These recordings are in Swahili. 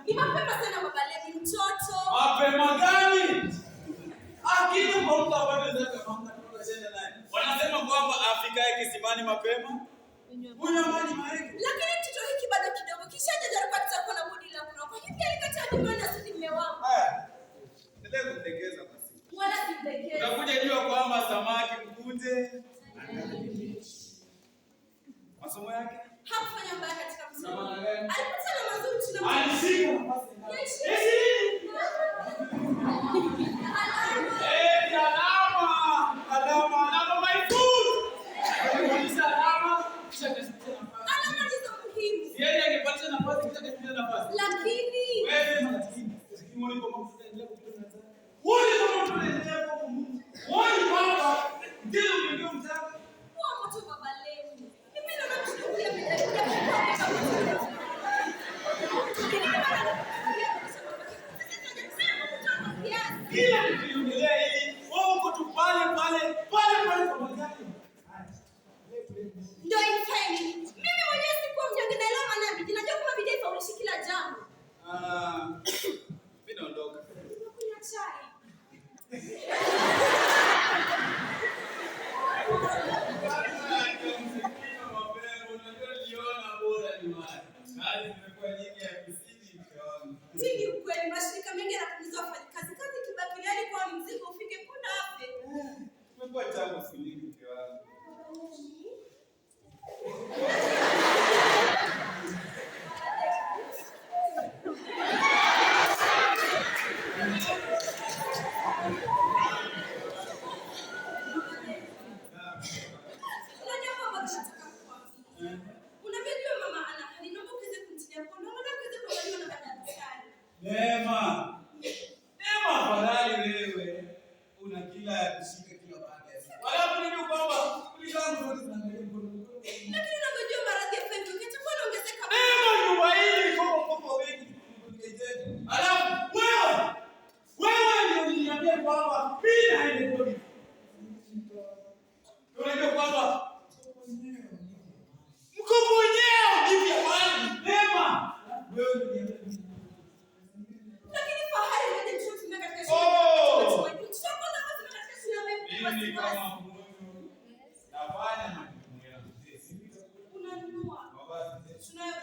Ni mapema sana Baba Levi, mtoto. Mapema gani? Akija kwa mtu ambaye anaweza kufanya naye. Wanasema kwamba afikae kisimani mapema. Kunywa maji mengi. Lakini mtoto hiki bado kidogo. Kisha jaribu kutakuwa na budi la kuroka. Hivi alikataa nyumbani na sisi mume wangu. Haya. Endelea kumtekeza basi. Wala simtekeza. Utakuja jua kwamba samaki mkunje. Masomo yake? Hakufanya mbaya katika masomo. Alipata na mazuri tuna. Alishika nafasi. Alama my food. Alama ndizo muhimu. Yeye angepata nafasi kitaka nafasi. Lakini wewe maskini. Sikimoni kwa mambo tunaendelea kupita na sana. Wewe kama tunaendelea kwa Mungu. Wewe baba ndio ndio mtaka. Kwa moto Baba Levi. Mimi ndo nakushukuru mimi. Kila nikiongelea hili, wewe uko tu pale kwa magari. Ndio ifanye. Mimi mwenyewe sikuwa mnyonge na leo maana ninajua kama bidii faulishi kila jambo. Mimi naondoka. Kunywa chai. Tini ukweli mashirika mengi yanapunguza wafanyakazi. Kazi kibaki yani kwa ni mzigo ufike kuna ape. Tumekuwa tangu kuliko mke wangu. Unajua mama tunataka kuambia. Unamjua mama ana hali naomba uweze kumtilia mkono. Naomba uweze kuangaliwa na daktari. Neema afadhali wewe una kila ya kushika kila baada ya siku. Wala kunijua kwamba kulizangu zote zinaangalia mkono. Lakini unajua maradhi ya fedha kitakuwa inaongezeka. Neema nyumba hii kwa wengi kuongezeka. Alafu wewe ndio uliniambia kwamba bila haende kodi. Unajua kwamba mkopo wenyewe hivi ya bwana. Neema wewe uliniambia mimi kama Mungu nafanya majukumu yangu. Unanunua. Mavazi. Tunayo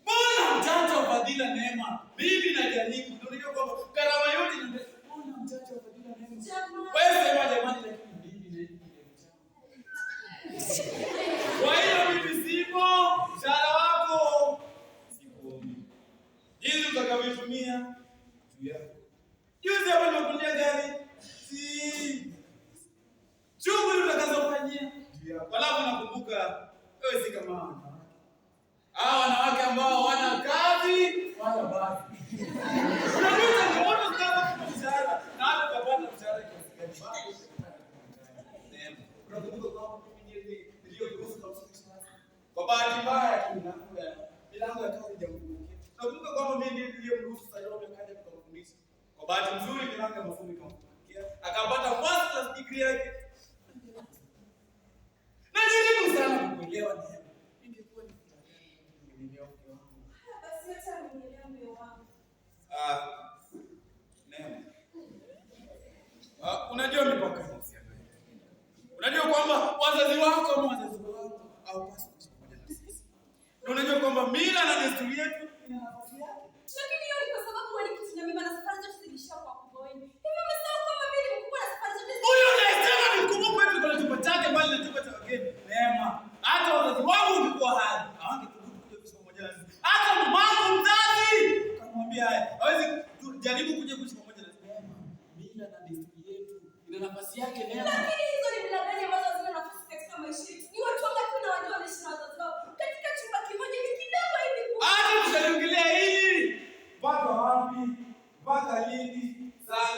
Mbona mtata wa fadhila Neema? Mimi najaribu. Unajua kwamba karama yote ni mbona mtata wa fadhila Neema? Wewe sema jamani lakini mimi kwa hiyo mimi sipo, mshahara wako sikuombi. Hizi utakavyotumia juu yako. Juzi hapa nimekulia gari. Shughuli utakazofanyia juu yako. Alafu nakumbuka wewe si kama wanawake. Wanawake ambao wana kazi wala basi. Unajua changamoto kama mshahara na hata kupata mshahara kiasi gani. Unakumbuka kwamba mimi ndio kwa bahati mbaya milango ya kazi haijafunguka. Nakumbuka kwamba mimi ndiye niliyemruhusu Salome akaja kumfundisha. Kwa bahati nzuri milango ya masomo ikamfungukia. Akapata first class degree yake. Na nilimu sana kuelewa Neema. Ingekuwa ni kuelewa mke wangu. Basi acha nielewe mume wangu. Neema. Unajua mipaka ya mahusiano. Unajua kwamba wazazi wako au wazazi wako hawapaswi kuishi pamoja na sisi. Na unajua kwamba mila na desturi yetu ina nafasi yake. Lakini hiyo ni kwa sababu walikitina mimba na safari zote zilishakuwa kubwa wengi. Hivi umesahau kwamba mimi ni mkubwa na safari zote huyo anasema ni mkubwa kwetu kwa chumba chake bali na chumba cha wageni. Neema. Hata wazazi wangu walikuwa hai. Hawangethubutu kuja kuishi pamoja na sisi. Hata mamangu mzazi akamwambia haya. Hawezi jaribu kuja kuishi pamoja na sisi. Neema. Mila na desturi yetu ina nafasi yake Neema. Lakini hizo ni mila gani ambazo hazina nafasi katika maisha yetu? Ni watu wangapi na wajua wanaishi na wazazi wao katika chumba kimoja ni kidogo hivi kwa. Hata tutaliongelea hili. Mpaka wapi? Mpaka lini? Saa